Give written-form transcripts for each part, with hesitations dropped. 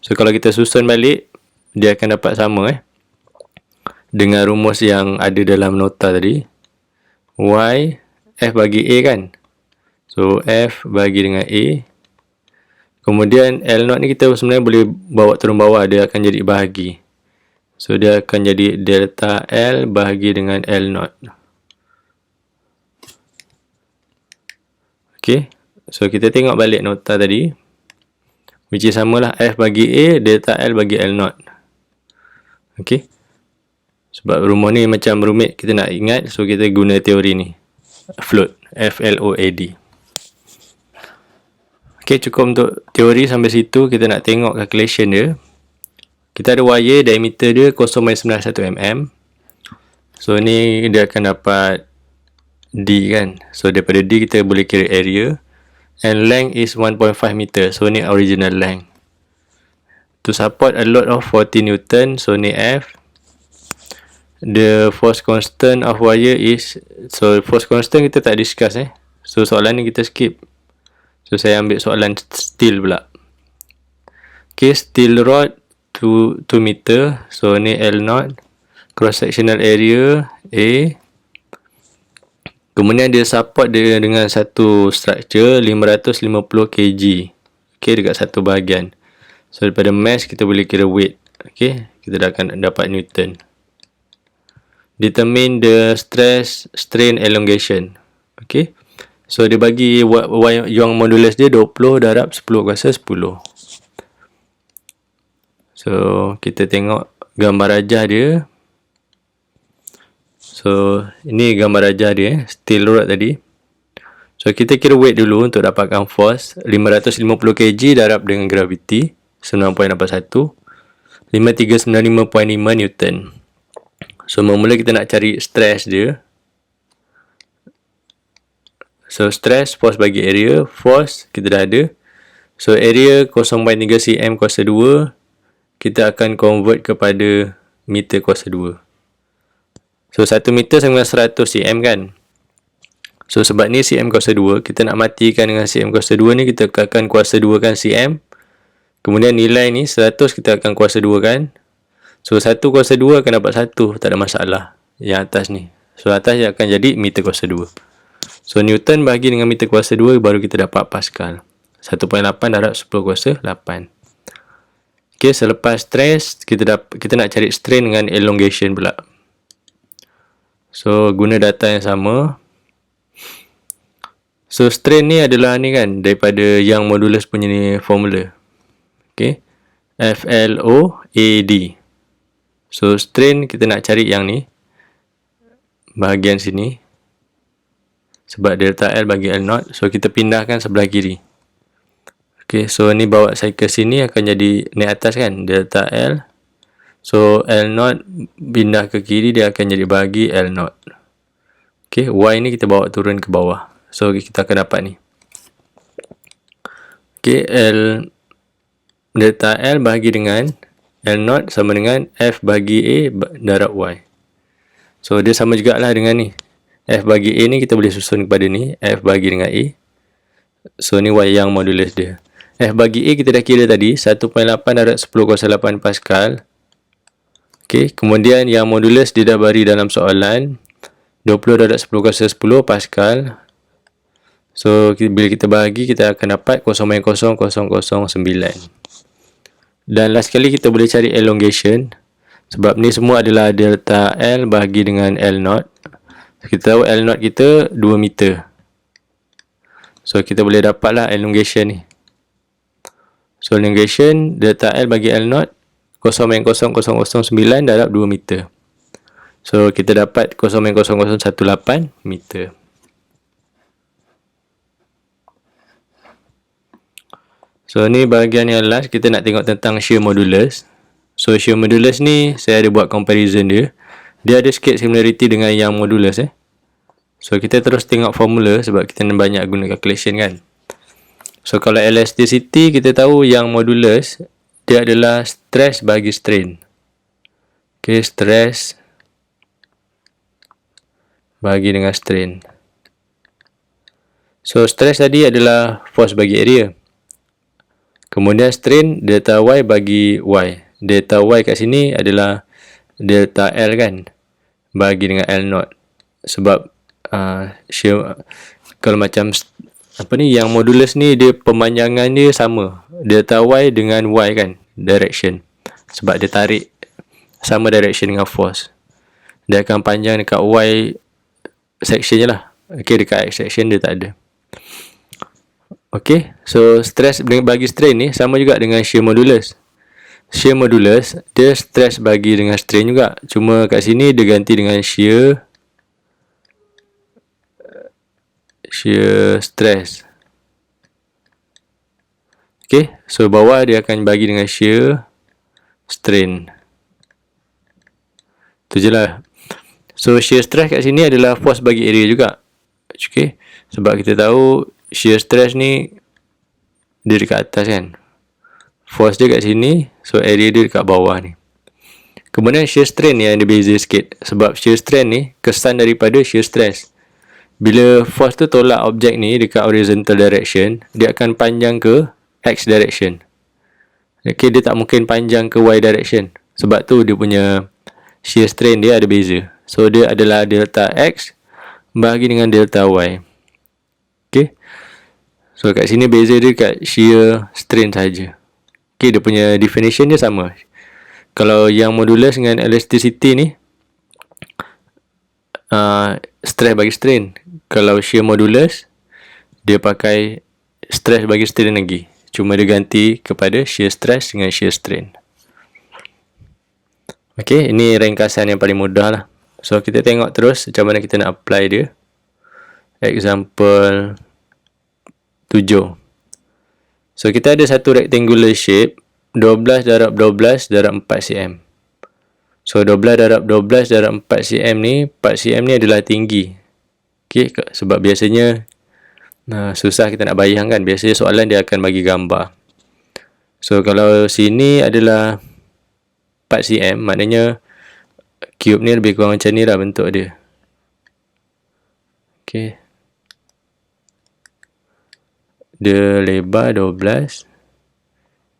So kalau kita susun balik, dia akan dapat sama dengan rumus yang ada dalam nota tadi. Y F bagi A kan. So F bagi dengan A. Kemudian L0 ni kita sebenarnya boleh bawa turun bawah, dia akan jadi bahagi. So dia akan jadi delta L bahagi dengan L0. Okay, so kita tengok balik nota tadi, which is samalah F bagi A, delta L bagi L0. Okay, sebab rumus ni macam rumit, kita nak ingat, so kita guna teori ni, float, F-L-O-A-D. Okay, cukup untuk teori sampai situ. Kita nak tengok calculation dia. Kita ada wire, diameter dia 0.91 mm. So ni dia akan dapat D kan. So daripada D kita boleh kira area. And length is 1.5 meter. So ni original length. To support a load of 40 Newton. So ni F. The force constant of wire is, so force constant kita tak discuss So soalan ni kita skip. So saya ambil soalan steel pula. Okay, steel rod 2 meter. So ni L0. Cross sectional area A. Kemudian dia support dia dengan satu structure 550 kg. Okay, dekat satu bahagian. So daripada mass kita boleh kira weight. Okay, kita dah akan dapat Newton. Determine the stress strain elongation. Okay, so dia bagi Young modulus dia 20 darab 10 kuasa 10. So kita tengok gambar rajah dia. So ini gambar rajah dia, steel rod tadi. So kita kira weight dulu untuk dapatkan force. 550 kg darab dengan gravity 9.81, 5395.5 Newton. So mula kita nak cari stress dia. So stress, force bagi area, force kita dah ada. So area 0.3 cm kuasa 2, kita akan convert kepada meter kuasa 2. So 1 meter sama dengan 100 cm kan. So sebab ni cm kuasa 2, kita nak matikan dengan cm kuasa 2 ni, kita akan kuasa 2 kan cm. Kemudian nilai ni 100 kita akan kuasa 2 kan. So 1 kuasa 2 akan dapat 1, tak ada masalah. Yang atas ni. So atas dia akan jadi meter kuasa 2. So Newton bagi dengan meter kuasa 2 baru kita dapat Pascal. 1.8 darab 10 kuasa 8. Okay, selepas stress kita nak cari strain dengan elongation pula. So guna data yang sama. So strain ni adalah ni kan, daripada Young modulus punya ni formula. Okay, F-L-O-A-D. So strain kita nak cari yang ni, bahagian sini. Sebab delta L bagi L0. So kita pindahkan sebelah kiri. Okay, so ni bawa saya ke sini akan jadi naik atas kan, delta L. So L0 pindah ke kiri, dia akan jadi bahagi L0. Okay, Y ni kita bawa turun ke bawah. So kita akan dapat ni. Okay, delta L bahagi dengan L0 sama dengan F bagi A darab Y. So dia sama jugalah dengan ni. F bagi A ni kita boleh susun kepada ni, F bagi dengan A. So ni Y yang modulus dia. F bagi A kita dah kira tadi, 1.8 darab 10 kuasa 8 Pascal. Okay, kemudian yang modulus dia dah bagi dalam soalan 20 darab 10 kuasa 10 Pascal. So bila kita bahagi, kita akan dapat 0.0009. Dan last sekali kita boleh cari elongation. Sebab ni semua adalah delta L bahagi dengan L0. Kita tahu L0 kita 2 meter. So kita boleh dapatlah elongation ni. So elongation delta L bagi L0 0.0009 darab 2 meter. So kita dapat 0.0018 meter. So ni bahagian yang last, kita nak tengok tentang shear modulus. So shear modulus ni saya ada buat comparison dia. Dia ada sikit similarity dengan yang modulus So kita terus tengok formula sebab kita banyak guna calculation kan. So kalau elasticity kita tahu yang modulus dia adalah stress bagi strain. Okay, stress bagi dengan strain. So stress tadi adalah force bagi area. Kemudian strain delta Y bagi Y. Delta Y kat sini adalah delta L kan, bagi dengan L0. Sebab shear, kalau macam apa ni, yang modulus ni dia pemanjangan dia sama, delta Y dengan Y kan, direction. Sebab dia tarik sama direction dengan force. Dia akan panjang dekat Y section je lah. Okay, dekat X section dia tak ada. Okay, so stress bagi strain ni sama juga dengan shear modulus. Shear modulus dia stress bagi dengan strain juga, cuma kat sini dia ganti dengan shear stress. Okay, so bawah dia akan bagi dengan shear strain. Tu je lah. So shear stress kat sini adalah force bagi area juga. Okay, sebab kita tahu shear stress ni dia dekat atas kan, force dia kat sini, so area dia dekat bawah ni. Kemudian shear strain ni ada beza sikit, sebab shear strain ni kesan daripada shear stress. Bila force tu tolak objek ni dekat horizontal direction, dia akan panjang ke X direction. Okay, dia tak mungkin panjang ke Y direction. Sebab tu dia punya shear strain dia ada beza. So dia adalah delta X bahagi dengan delta Y. Okay, so kat sini beza dia kat shear strain saja. Okay, dia punya definition dia sama. Kalau yang modulus dengan elasticity ni stress bagi strain. Kalau shear modulus dia pakai stress bagi strain lagi, cuma dia ganti kepada shear stress dengan shear strain. Okay, ini ringkasan yang paling mudah lah. So kita tengok terus macam mana kita nak apply dia. Example 7. So kita ada satu rectangular shape 12 darab 12 darab 4 cm. So 12 darab 12 darab 4 cm ni, 4 cm ni adalah tinggi. Okay, sebab biasanya susah kita nak bayangkan. Biasanya soalan dia akan bagi gambar. So kalau sini adalah 4 cm, maknanya cube ni lebih kurang macam ni lah bentuk dia. Okay, dia lebar 12,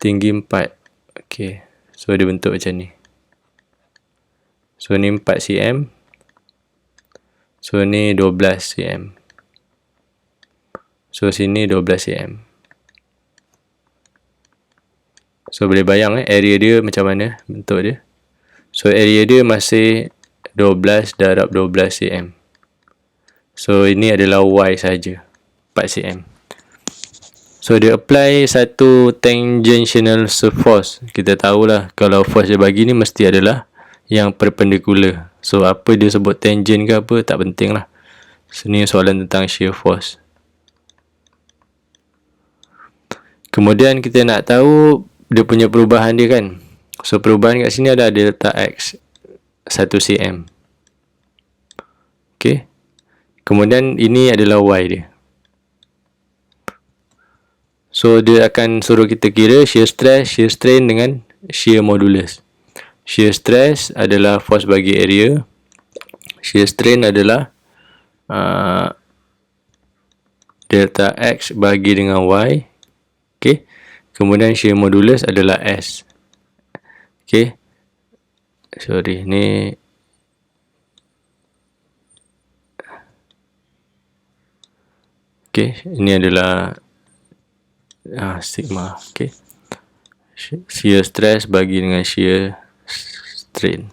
tinggi 4. Okay, so dia bentuk macam ni. So ni 4 cm, so ni 12 cm, so sini 12 cm. So boleh bayang area dia macam mana bentuk dia. So area dia masih 12 darab 12 cm. So ini adalah Y saja, 4 cm. So dia apply satu tangential force. Kita tahulah kalau force dia bagi ni mesti adalah yang perpendicular. So apa dia sebut tangent ke apa tak penting lah. Sini soalan tentang shear force. Kemudian kita nak tahu dia punya perubahan dia kan. So perubahan kat sini ada delta X 1 cm. Okay, kemudian ini adalah Y dia. So dia akan suruh kita kira shear stress, shear strain dengan shear modulus. Shear stress adalah force bagi area, shear strain adalah delta X bagi dengan Y. Okay, kemudian shear modulus adalah S. Okay, sorry, ni okay, ini adalah sigma. Okay, shear stress bagi dengan shear strain.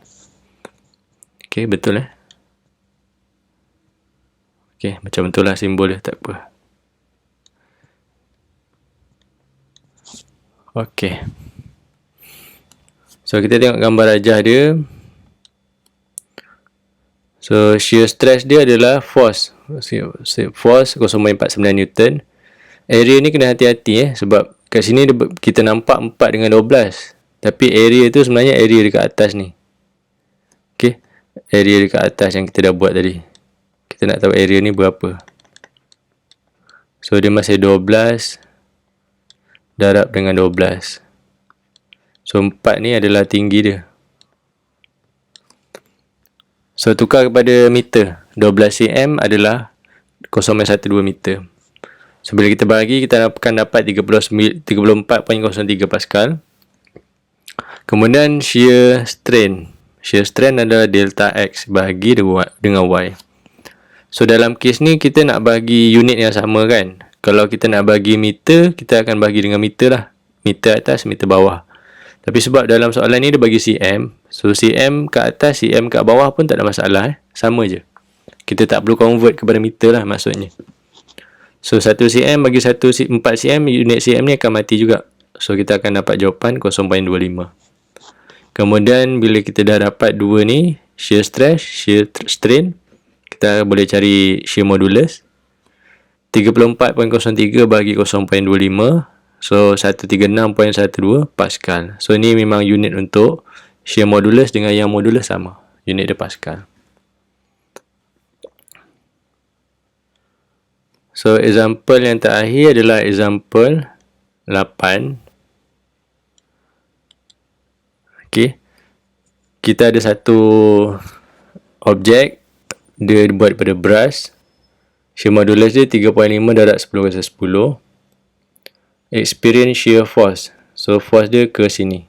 Okay, betul Okay, macam betul lah simbol dia, tak apa. Okay, so kita tengok gambar rajah dia. So shear stress dia adalah force 0.49 Newton. Area ni kena hati-hati sebab kat sini kita nampak 4 dengan 12, tapi area tu sebenarnya area dekat atas ni. Okay, area dekat atas yang kita dah buat tadi. Kita nak tahu area ni berapa. So dia masih 12 darab dengan 12. So 4 ni adalah tinggi dia. So tukar kepada meter, 12 cm adalah 0.12 meter. So bila kita bahagi, kita akan dapat 34.03 Pascal. Kemudian shear strain. Shear strain adalah delta X bahagi dengan Y. So dalam kes ni kita nak bagi unit yang sama kan. Kalau kita nak bagi meter, kita akan bagi dengan meter lah. Meter atas, meter bawah. Tapi sebab dalam soalan ni dia bagi cm, so cm kat atas, cm kat bawah pun tak ada masalah. Sama je. Kita tak perlu convert kepada meter lah maksudnya. So 1 cm bagi 4 cm, unit cm ni akan mati juga. So kita akan dapat jawapan 0.25. Kemudian bila kita dah dapat dua ni, shear stress, shear strain, kita boleh cari shear modulus. 34.03 bagi 0.25, so 136.12 Pascal. So ni memang unit untuk shear modulus dengan yang modulus sama. Unit dia Pascal. So example yang terakhir adalah example 8. Okay. Kita ada satu objek, dia dibuat daripada brass. Shear modulus dia 3.5 darab 10 / 10. Experience shear force. So force dia ke sini.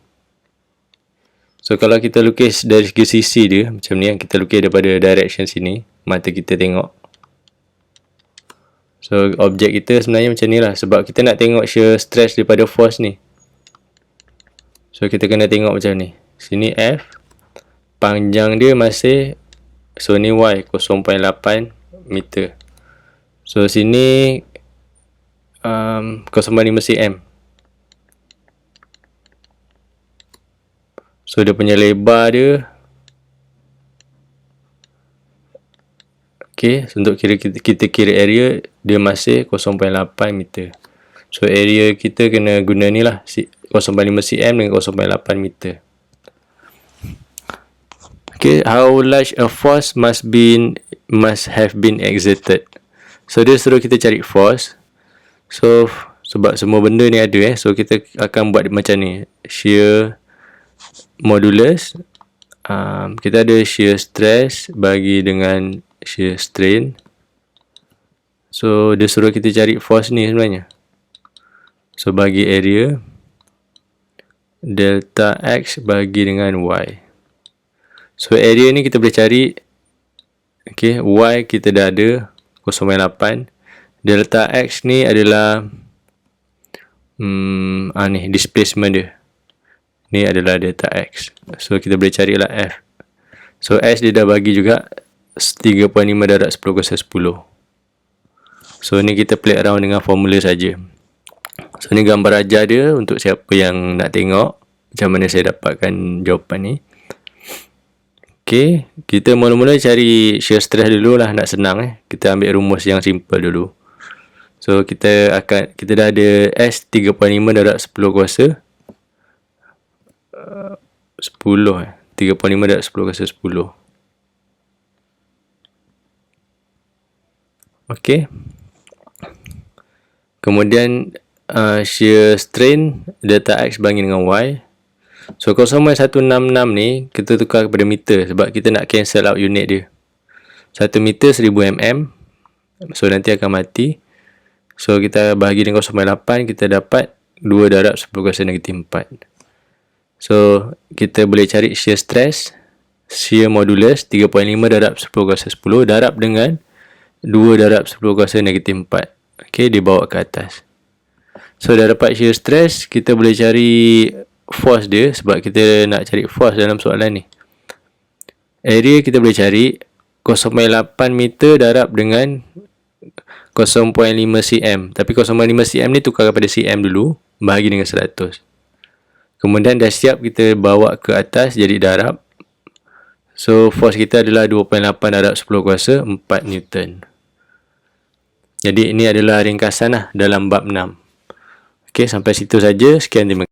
So kalau kita lukis dari segi sisi dia macam ni, yang kita lukis daripada direction sini, mata kita tengok. So objek kita sebenarnya macam ni lah, sebab kita nak tengok shear stress daripada force ni. So kita kena tengok macam ni. Sini F, panjang dia masih, so ni Y 0.8 meter. So sini 0.5 cm. So dia punya lebar dia, okay, untuk kita kira area, dia masih 0.8 meter. So area kita kena guna ni lah, 0.5 cm dengan 0.8 meter. Okay, how large a force must have been exerted. So dia suruh kita cari force. So sebab semua benda ni ada so kita akan buat macam ni. Shear modulus, kita ada shear stress bagi dengan shear strain. So dia suruh kita cari force ni sebenarnya. So bagi area, delta X bagi dengan Y. So area ni kita boleh cari, okay, Y kita dah ada 0.8. Delta X ni adalah ni displacement dia. Ni adalah delta X. So kita boleh carilah F. So S dia dah bagi juga 3.5 darab 10 / 10. So ni kita play around dengan formula saja. So ni gambar ajar dia untuk siapa yang nak tengok macam mana saya dapatkan jawapan ni. Okay, kita mula-mula cari shear stress dulu lah, nak senang Kita ambil rumus yang simple dulu. So kita dah ada S 3.5 darab 10 kuasa 10 3.5 darab 10 kuasa 10. Okay. Kemudian shear strain delta X bagi dengan Y. So 0.166 ni kita tukar kepada meter sebab kita nak cancel out unit dia. 1 meter 1000 mm. So nanti akan mati. So kita bahagi dengan 0.8, kita dapat 2 darab 10 kuasa -4. So kita boleh cari shear stress, shear modulus 3.5 darab 10 kuasa 10 darab dengan 2 darab 10 kuasa -4. Okay, dibawa ke atas. So dah dapat shear stress, kita boleh cari force dia sebab kita nak cari force dalam soalan ni. Area kita boleh cari 0.8 meter darab dengan 0.5 cm. Tapi 0.5 cm ni tukar kepada cm dulu, bahagi dengan 100. Kemudian dah siap, kita bawa ke atas jadi darab. So force kita adalah 2.8 darab 10 kuasa 4 Newton. Jadi ini adalah ringkasan dalam bab 6. Okey, sampai situ saja. Sekian, terima kasih.